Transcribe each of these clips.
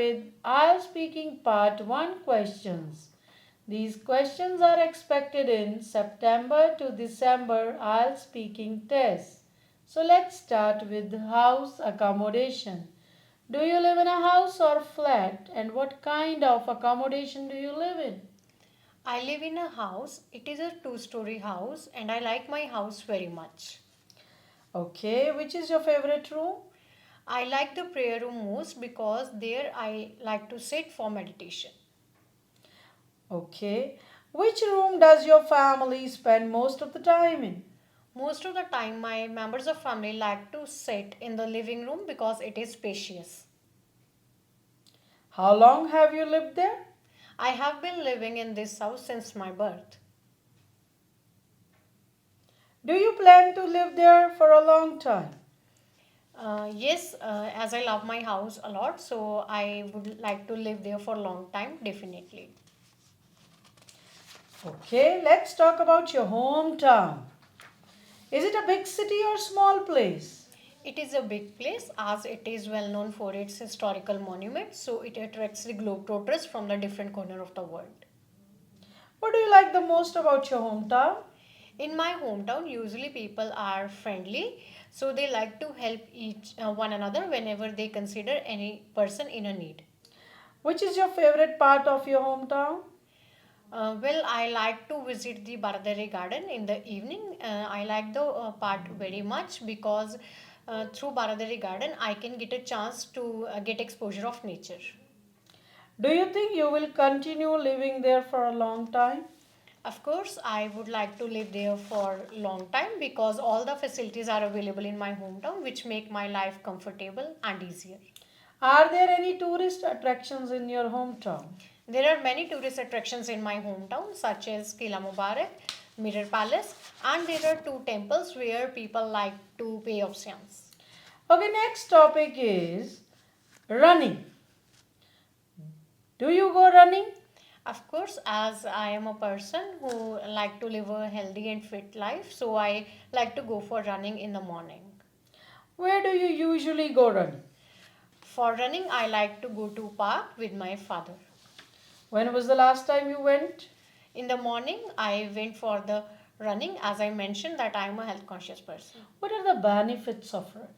with IELTS Speaking Part 1 questions. These questions are expected in September to December IELTS Speaking tests. So let's start with house accommodation. Do you live in a house or flat, and what kind of accommodation do you live in? I live in a house. It is a two-story house and I like my house very much. Okay, which is your favorite room? I like the prayer room most because there I like to sit for meditation. Okay, which room does your family spend most of the time in? Most of the time my members of family like to sit in the living room because it is spacious. How long have you lived there? I have been living in this house since my birth. Do you plan to live there for a long time? Yes, as I love my house a lot, so I would like to live there for a long time, definitely. Okay, let's talk about your hometown. Is it a big city or small place? It is a big place as it is well known for its historical monuments, so it attracts the globetrotters from the different corner of the world. What do you like the most about your hometown? In my hometown, usually people are friendly, so they like to help each one another whenever they consider any person in a need. Which is your favorite part of your hometown? Well, I like to visit the Baradari garden in the evening. I like the part very much because through Baradari garden I can get a chance to get exposure of nature. Do you think you will continue living there for a long time? Of course, I would like to live there for a long time because all the facilities are available in my hometown which make my life comfortable and easier. Are there any tourist attractions in your hometown? There are many tourist attractions in my hometown such as Kila Mubarak, Mirror Palace, and there are two temples where people like to pay obeisance. Okay, next topic is running. Do you go running? Of course, as I am a person who like to live a healthy and fit life, so I like to go for running in the morning. Where do you usually go running? For running, I like to go to park with my father. When was the last time you went? In the morning, I went for the running as I mentioned that I am a health conscious person. What are the benefits of running?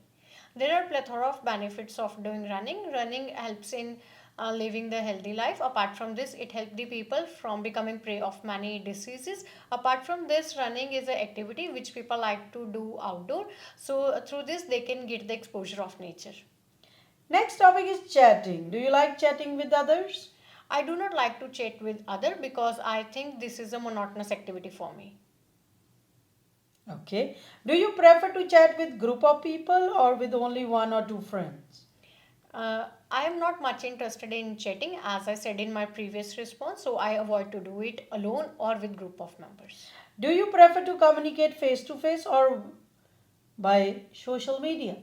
There are plethora of benefits of doing running. Running helps in living the healthy life. Apart from this, it helps the people from becoming prey of many diseases. Apart from this, running is an activity which people like to do outdoor. So through this, they can get the exposure of nature. Next topic is chatting. Do you like chatting with others? I do not like to chat with other because I think this is a monotonous activity for me. Okay. Do you prefer to chat with group of people or with only one or two friends? I am not much interested in chatting as I said in my previous response, so I avoid to do it alone or with group of members. Do you prefer to communicate face to face or by social media?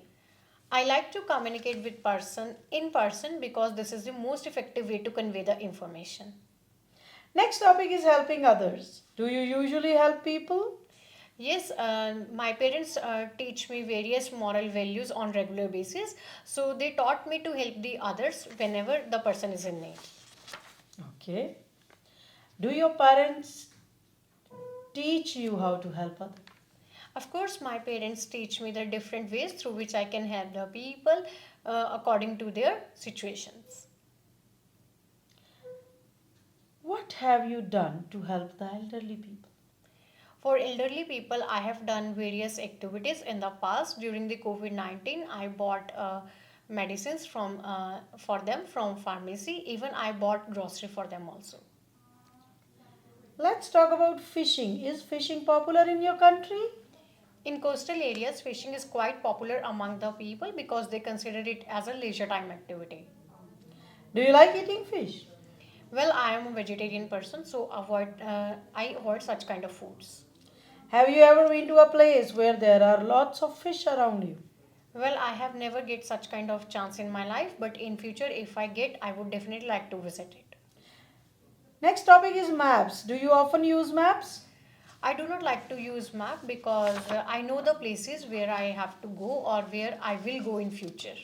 I like to communicate with person in person because this is the most effective way to convey the information. Next topic is helping others. Do you usually help people? Yes, my parents teach me various moral values on regular basis, so they taught me to help the others whenever the person is in need. Okay. Do your parents teach you how to help others? Of course, my parents teach me the different ways through which I can help the people according to their situations. What have you done to help the elderly people? For elderly people, I have done various activities in the past. During the COVID-19, I bought medicines for them from pharmacy. Even I bought grocery for them also. Let's talk about fishing. Is fishing popular in your country? In coastal areas, fishing is quite popular among the people because they consider it as a leisure time activity. Do you like eating fish? Well, I am a vegetarian person, so I avoid such kind of foods. Have you ever been to a place where there are lots of fish around you? Well, I have never get such kind of chance in my life, but in future, if I get, I would definitely like to visit it. Next topic is maps. Do you often use maps? I do not like to use map because I know the places where I have to go or where I will go in future.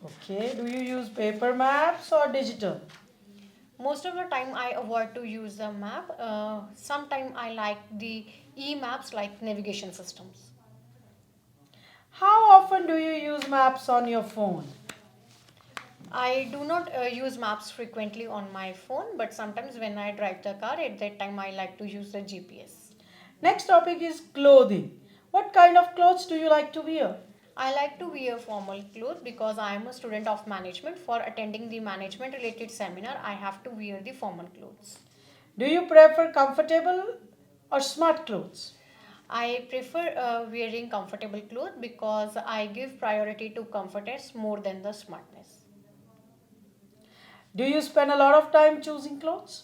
Okay, do you use paper maps or digital? Most of the time, I avoid to use the map. Sometime I like the e-maps like navigation systems. How often do you use maps on your phone? I do not use maps frequently on my phone, but sometimes when I drive the car, at that time I like to use the GPS. Next topic is clothing. What kind of clothes do you like to wear? I like to wear formal clothes because I am a student of management. For attending the management related seminar, I have to wear the formal clothes. Do you prefer comfortable or smart clothes? I prefer wearing comfortable clothes because I give priority to comfortness more than the smartness. Do you spend a lot of time choosing clothes?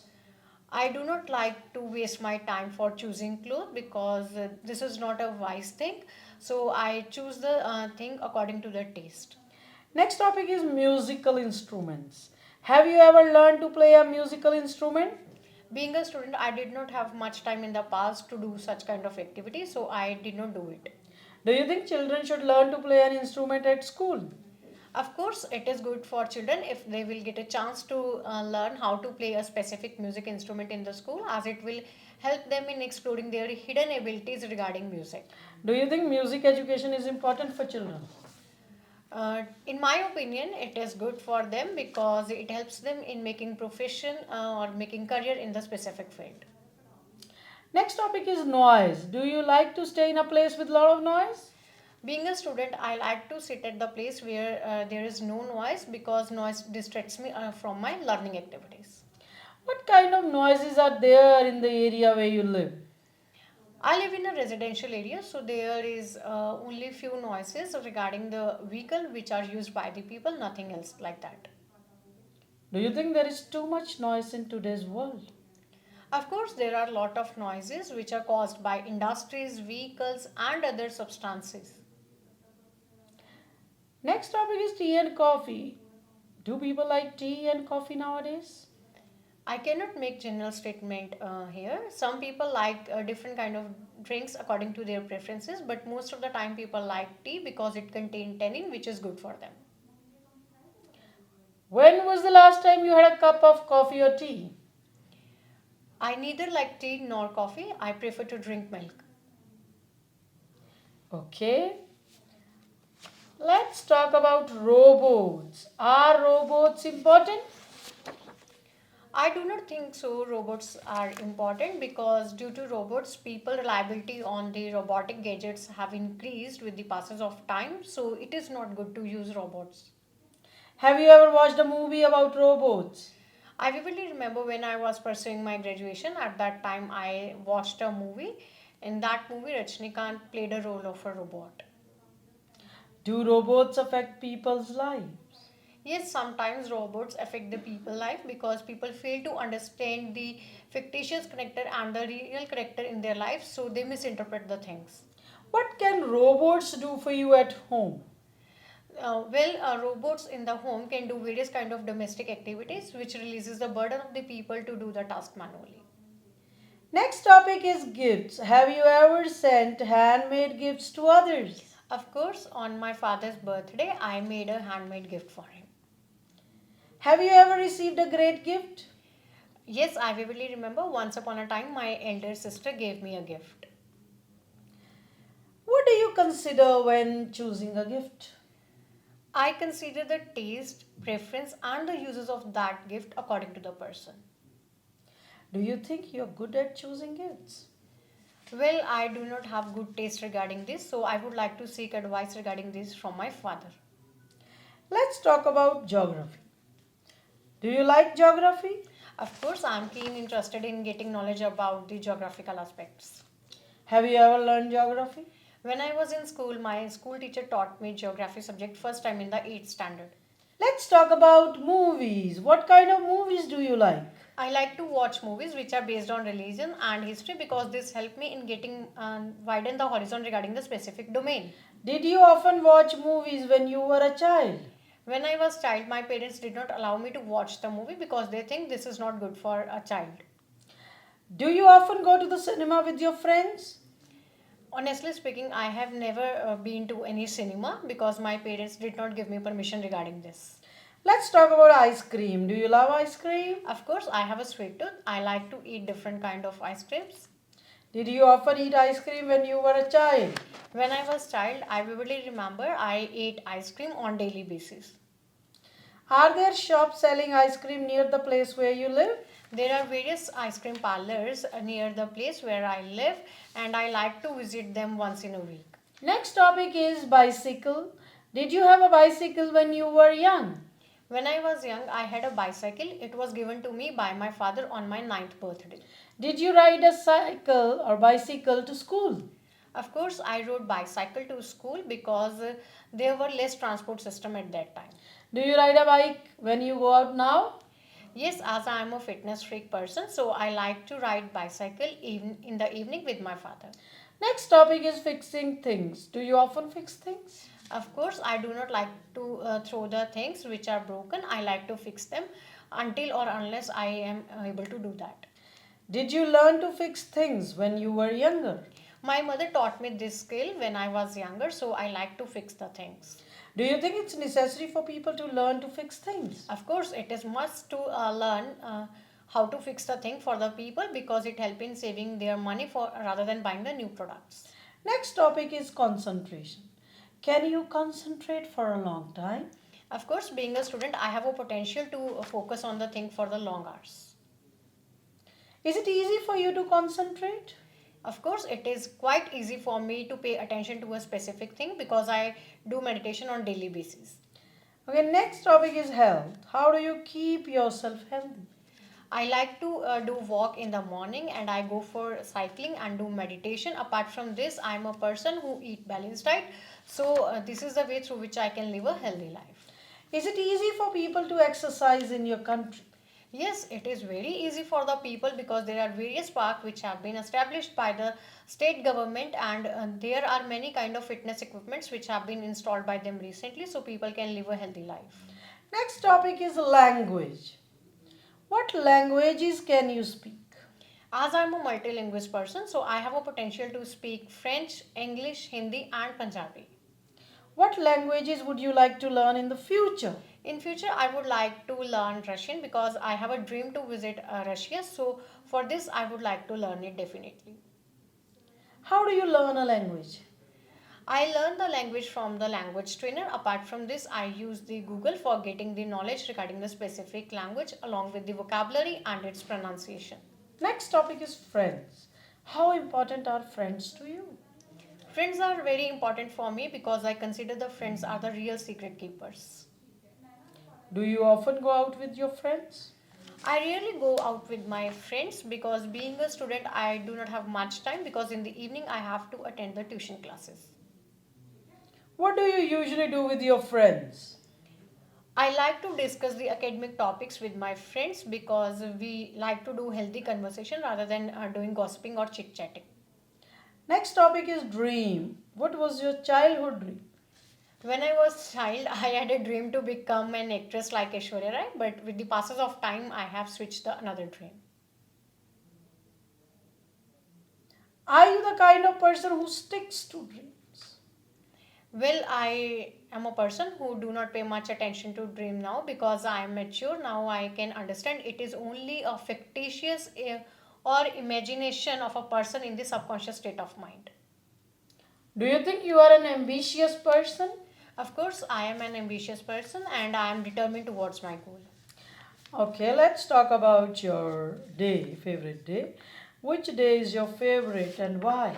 I do not like to waste my time for choosing clothes because this is not a wise thing. So I choose the thing according to the taste. Next topic is musical instruments. Have you ever learned to play a musical instrument? Being a student, I did not have much time in the past to do such kind of activity, so I did not do it. Do you think children should learn to play an instrument at school? Of course, it is good for children if they will get a chance to learn how to play a specific music instrument in the school, as it will help them in exploring their hidden abilities regarding music. Do you think music education is important for children? In my opinion, it is good for them because it helps them in making profession or making career in the specific field. Next topic is noise. Do you like to stay in a place with a lot of noise? Being a student, I like to sit at the place where there is no noise because noise distracts me from my learning activities. What kind of noises are there in the area where you live? I live in a residential area, so there is only few noises regarding the vehicle which are used by the people, nothing else like that. Do you think there is too much noise in today's world? Of course, there are a lot of noises which are caused by industries, vehicles, and other substances. Next topic is tea and coffee. Do people like tea and coffee nowadays? I cannot make general statement here. Some people like different kind of drinks according to their preferences, but most of the time people like tea because it contains tannin, which is good for them. When was the last time you had a cup of coffee or tea? I neither like tea nor coffee. I prefer to drink milk. Okay. Let's talk about robots. Are robots important? I do not think so. Robots are important because due to robots, people reliability on the robotic gadgets have increased with the passage of time. So it is not good to use robots. Have you ever watched a movie about robots? I vividly remember when I was pursuing my graduation. At that time, I watched a movie. In that movie, Rajnikant played a role of a robot. Do robots affect people's lives? Yes, sometimes robots affect the people life because people fail to understand the fictitious character and the real character in their life, so they misinterpret the things. What can robots do for you at home? Robots in the home can do various kind of domestic activities, which releases the burden of the people to do the task manually. Next topic is gifts. Have you ever sent handmade gifts to others? Of course, on my father's birthday, I made a handmade gift for him. Have you ever received a great gift? Yes, I vividly remember once upon a time my elder sister gave me a gift. What do you consider when choosing a gift? I consider the taste, preference, and the uses of that gift according to the person. Do you think you're good at choosing gifts? Well, I do not have good taste regarding this, so I would like to seek advice regarding this from my father. Let's talk about geography. Do you like geography? Of course, I am keen interested in getting knowledge about the geographical aspects. Have you ever learned geography? When I was in school, my school teacher taught me geography subject first time in the 8th standard. Let's talk about movies. What kind of movies do you like? I like to watch movies which are based on religion and history because this help me in getting widen the horizon regarding the specific domain. Did you often watch movies when you were a child? When I was child, my parents did not allow me to watch the movie because they think this is not good for a child. Do you often go to the cinema with your friends? Honestly speaking, I have never been to any cinema because my parents did not give me permission regarding this. Let's talk about ice cream. Do you love ice cream? Of course, I have a sweet tooth. I like to eat different kind of ice creams. Did you often eat ice cream when you were a child? When I was child, I vividly remember I ate ice cream on daily basis. Are there shops selling ice cream near the place where you live? There are various ice cream parlors near the place where I live, and I like to visit them once in a week. Next topic is bicycle. Did you have a bicycle when you were young? When I was young, I had a bicycle. It was given to me by my father on my 9th birthday. Did you ride a cycle or bicycle to school? Of course, I rode bicycle to school because there were less transport system at that time. Do you ride a bike when you go out now? Yes, as I am a fitness freak person, so I like to ride bicycle even in the evening with my father. Next topic is fixing things. Do you often fix things? Of course, I do not like to throw the things which are broken. I like to fix them until or unless I am able to do that. Did you learn to fix things when you were younger? My mother taught me this skill when I was younger, so I like to fix the things. Do you think it's necessary for people to learn to fix things? Of course, it is must to learn how to fix the thing for the people because it helps in saving their money for rather than buying the new products. Next topic is concentration. Can you concentrate for a long time? Of course, being a student, I have a potential to focus on the thing for the long hours. Is it easy for you to concentrate? Of course, it is quite easy for me to pay attention to a specific thing because I do meditation on daily basis. Okay, next topic is health. How do you keep yourself healthy? I like to do walk in the morning and I go for cycling and do meditation. Apart from this, I am a person who eat balanced diet. So this is the way through which I can live a healthy life. Is it easy for people to exercise in your country? Yes, it is very easy for the people because there are various parks which have been established by the state government and there are many kind of fitness equipments which have been installed by them recently so people can live a healthy life. Next topic is language. What languages can you speak? As I am a multilingual person, so I have a potential to speak French, English, Hindi and Punjabi. What languages would you like to learn in the future? In future, I would like to learn Russian because I have a dream to visit Russia. So for this, I would like to learn it definitely. How do you learn a language? I learn the language from the language trainer. Apart from this, I use the Google for getting the knowledge regarding the specific language along with the vocabulary and its pronunciation. Next topic is friends. How important are friends to you? Friends are very important for me because I consider the friends are the real secret keepers. Do you often go out with your friends? I rarely go out with my friends because being a student, I do not have much time because in the evening I have to attend the tuition classes. What do you usually do with your friends? I like to discuss the academic topics with my friends because we like to do healthy conversation rather than doing gossiping or chit chatting. Next topic is dream. What was your childhood dream? When I was child, I had a dream to become an actress like Aishwarya Rai, but with the passes of time, I have switched to another dream. Are you the kind of person who sticks to dreams? Well, I am a person who do not pay much attention to dream now because I am mature now. I can understand it is only a fictitious or imagination of a person in the subconscious state of mind. Do you think you are an ambitious person? Of course, I am an ambitious person and I am determined towards my goal. Okay, let's talk about your day, favorite day. Which day is your favorite and why?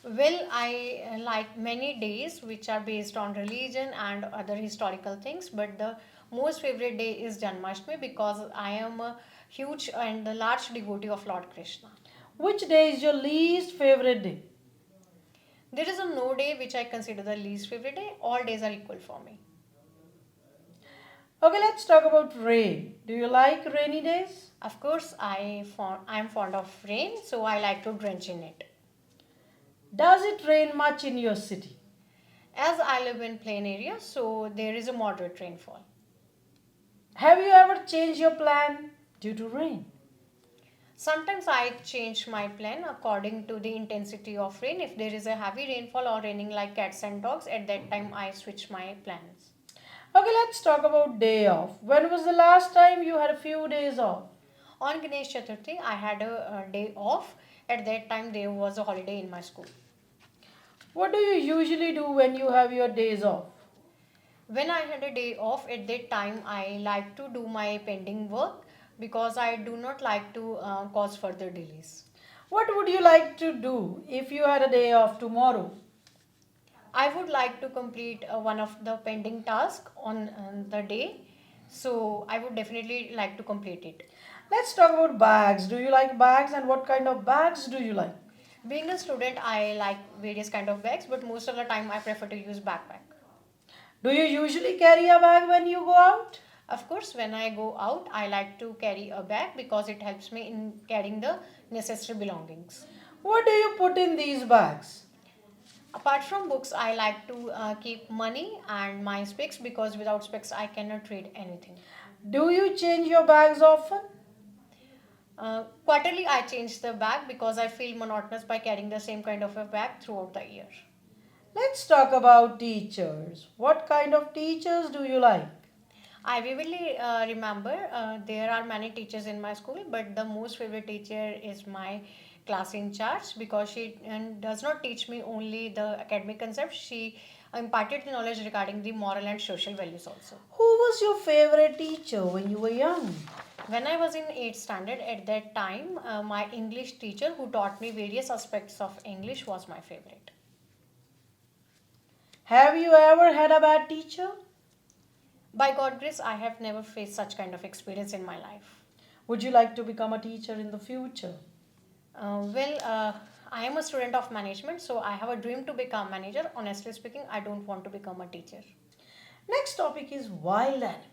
Well, I like many days which are based on religion and other historical things, but the most favorite day is Janmashtami because I am a huge and a large devotee of Lord Krishna. Which day is your least favorite day? There is a no day which I consider the least favorite day. All days are equal for me. Okay, let's talk about rain. Do you like rainy days? Of course, I am fond of rain, so I like to drench in it. Does it rain much in your city? As I live in plain area, so there is a moderate rainfall. Have you ever changed your plan due to rain? Sometimes I change my plan according to the intensity of rain. If there is a heavy rainfall or raining like cats and dogs, at that time I switch my plans. Okay, let's talk about day off. When was the last time you had a few days off? On Ganesh Chaturthi, I had a day off. At that time, there was a holiday in my school. What do you usually do when you have your days off? When I had a day off, at that time, I like to do my pending work because I do not like to cause further delays. What would you like to do if you had a day off tomorrow? I would like to complete one of the pending tasks on the day, so I would definitely like to complete it. Let's talk about bags. Do you like bags and what kind of bags do you like? Being a student, I like various kind of bags, but most of the time I prefer to use backpack. Do you usually carry a bag when you go out? Of course, when I go out, I like to carry a bag because it helps me in carrying the necessary belongings. What do you put in these bags? Apart from books, I like to keep money and my specs because without specs, I cannot read anything. Do you change your bags often? Quarterly, I change the bag because I feel monotonous by carrying the same kind of a bag throughout the year. Let's talk about teachers. What kind of teachers do you like? I vividly remember there are many teachers in my school, but the most favorite teacher is my class in charge because she does not teach me only the academic concepts. She imparted the knowledge regarding the moral and social values also. Who was your favorite teacher when you were young? When I was in 8th standard, at that time, my English teacher who taught me various aspects of English was my favorite. Have you ever had a bad teacher? By God grace, I have never faced such kind of experience in my life. Would you like to become a teacher in the future? I am a student of management, so I have a dream to become manager. Honestly speaking, I don't want to become a teacher. Next topic is wild animals.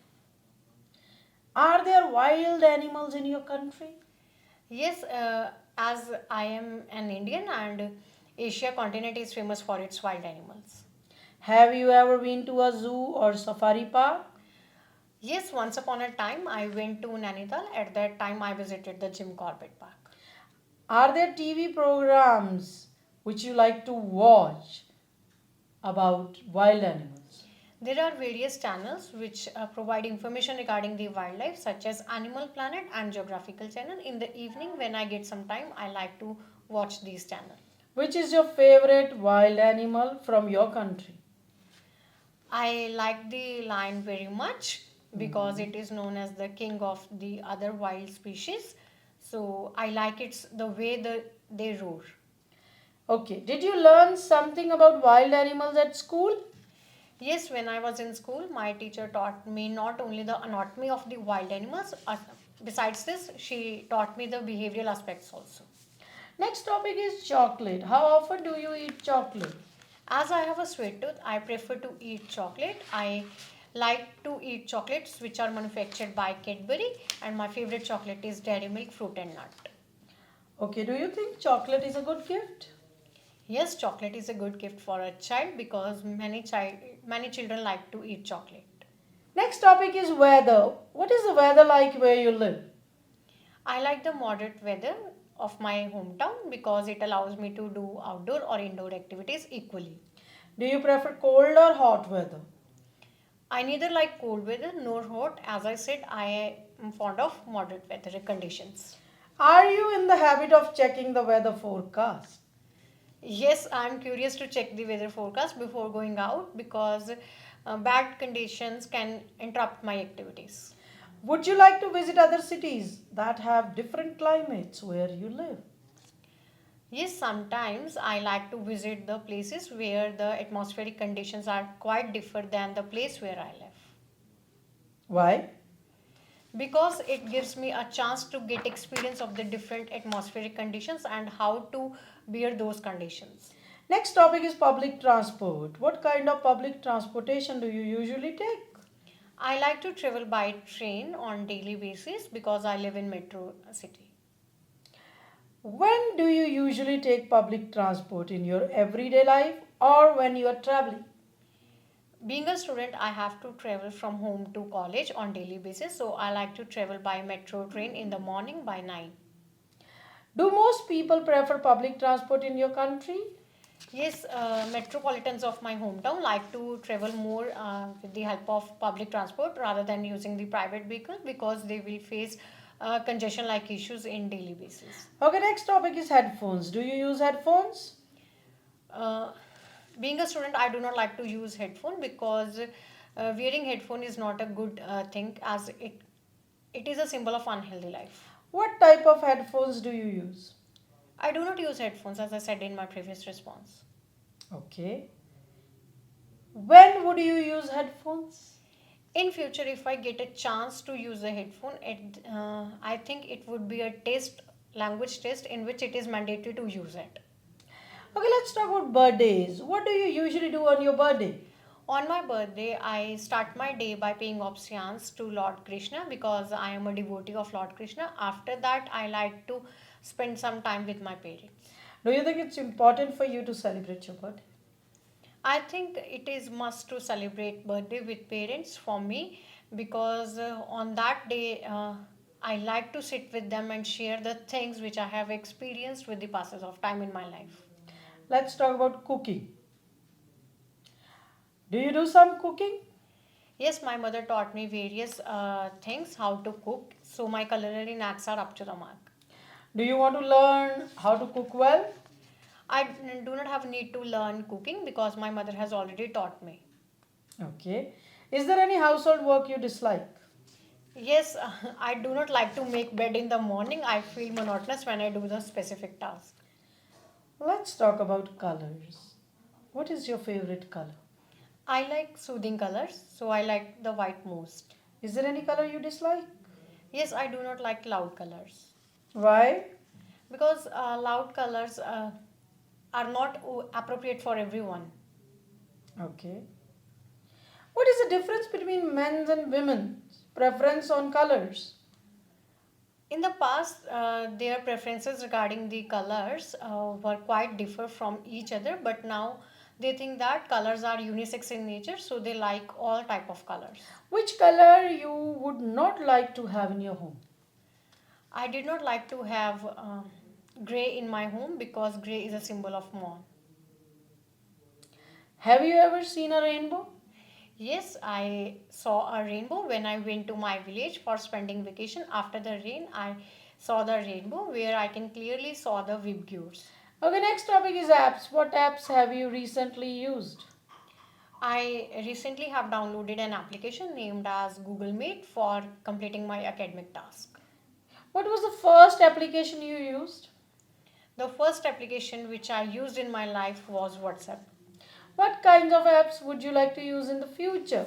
Are there wild animals in your country? Yes, as I am an Indian and Asia continent is famous for its wild animals. Have you ever been to a zoo or safari park? Yes, once upon a time I went to Nainital. At that time I visited the Jim Corbett Park. Are there TV programs which you like to watch about wild animals? There are various channels which provide information regarding the wildlife, such as Animal Planet and Geographical Channel. In the evening, when I get some time, I like to watch these channels. Which is your favorite wild animal from your country? I like the lion very much because it is known as the king of the other wild species. So I like it's the way they roar. Okay, did you learn something about wild animals at school? Yes, when I was in school, my teacher taught me not only the anatomy of the wild animals, besides this, she taught me the behavioral aspects also. Next topic is chocolate. How often do you eat chocolate? As I have a sweet tooth, I prefer to eat chocolate. I like to eat chocolates which are manufactured by Cadbury, and my favorite chocolate is Dairy Milk Fruit and Nut. Okay, do you think chocolate is a good gift? Yes, chocolate is a good gift for a child because many children like to eat chocolate. Next topic is weather. What is the weather like where you live? I like the moderate weather of my hometown because it allows me to do outdoor or indoor activities equally. Do you prefer cold or hot weather? I neither like cold weather nor hot. As I said, I am fond of moderate weather conditions. Are you in the habit of checking the weather forecast? Yes, I'm curious to check the weather forecast before going out because bad conditions can interrupt my activities. Would you like to visit other cities that have different climates where you live? Yes, sometimes I like to visit the places where the atmospheric conditions are quite different than the place where I live Why? because it gives me a chance to get experience of the different atmospheric conditions and how to bear those conditions. Next topic is public transport. What kind of public transportation do you usually take? I like to travel by train on daily basis because I live in metro city. When do you usually take public transport in your everyday life or when you are traveling? Being a student, I have to travel from home to college on daily basis, so I like to travel by metro train in the morning by 9. people prefer public transport in your country? Yes, metropolitans of my hometown like to travel more with the help of public transport rather than using the private vehicle because they will face congestion like issues in daily basis. Okay, next topic is headphones. Do you use headphones? Uh, Being a student, I do not like to use headphone because wearing headphone is not a good thing as it is a symbol of unhealthy life. What type of headphones do you use? I do not use headphones as I said in my previous response. Okay. When would you use headphones? In future, if I get a chance to use a headphone, I think it would be a test, language test, in which it is mandatory to use it. Okay, let's talk about birthdays. What do you usually do on your birthday? On my birthday, I start my day by paying obeisance to Lord Krishna because I am a devotee of Lord Krishna. After that, I like to spend some time with my parents. Do you think it's important for you to celebrate your birthday? I think it is must to celebrate birthday with parents for me because on that day I like to sit with them and share the things which I have experienced with the passes of time in my life. Let's talk about cooking. Do you do some cooking? Yes, my mother taught me various things how to cook, so my culinary knacks are up to the mark. Do you want to learn how to cook well? I do not have need to learn cooking because my mother has already taught me. Okay. Is there any household work you dislike? Yes, I do not like to make bed in the morning. I feel monotonous when I do the specific task. Let's talk about colors. What is your favorite color? I like soothing colors, so I like the white most. Is there any color you dislike? Yes, I do not like loud colors Why? because loud colors are not appropriate for everyone. Okay. What is the difference between men's and women's preference on colors? In the past, their preferences regarding the colors were quite differ from each other, but now they think that colors are unisex in nature, so they like all type of colors. Which color you would not like to have in your home? I did not like to have gray in my home because gray is a symbol of mourn. Have you ever seen a rainbow? Yes, I saw a rainbow when I went to my village for spending vacation. After the rain, I saw the rainbow where I can clearly saw the vibgures. Okay, next topic is apps. What apps have you recently used? I recently have downloaded an application named as Google Meet for completing my academic task. What was the first application you used? The first application which I used in my life was WhatsApp. What kinds of apps would you like to use in the future?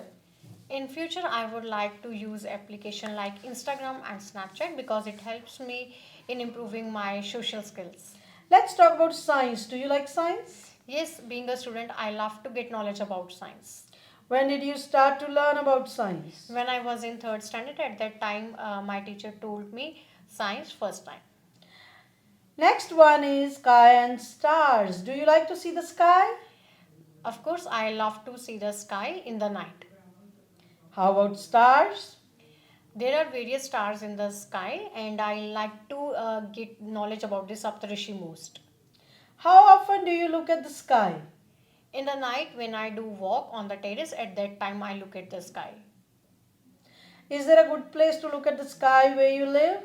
In future, I would like to use application like Instagram and Snapchat because it helps me in improving my social skills. Let's talk about science. Do you like science? Yes, being a student, I love to get knowledge about science. When did you start to learn about science? When I was in third standard, at that time, my teacher told me science first time. Next one is sky and stars. Do you like to see the sky? Of course, I love to see the sky in the night. How about stars? There are various stars in the sky, and I like to get knowledge about the Saptarishi most. How often do you look at the sky? In the night, when I do walk on the terrace, at that time I look at the sky. Is there a good place to look at the sky where you live?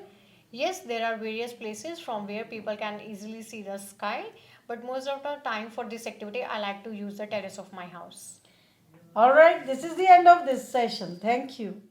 Yes, there are various places from where people can easily see the sky, but most of the time for this activity, I like to use the terrace of my house. Alright, this is the end of this session. Thank you.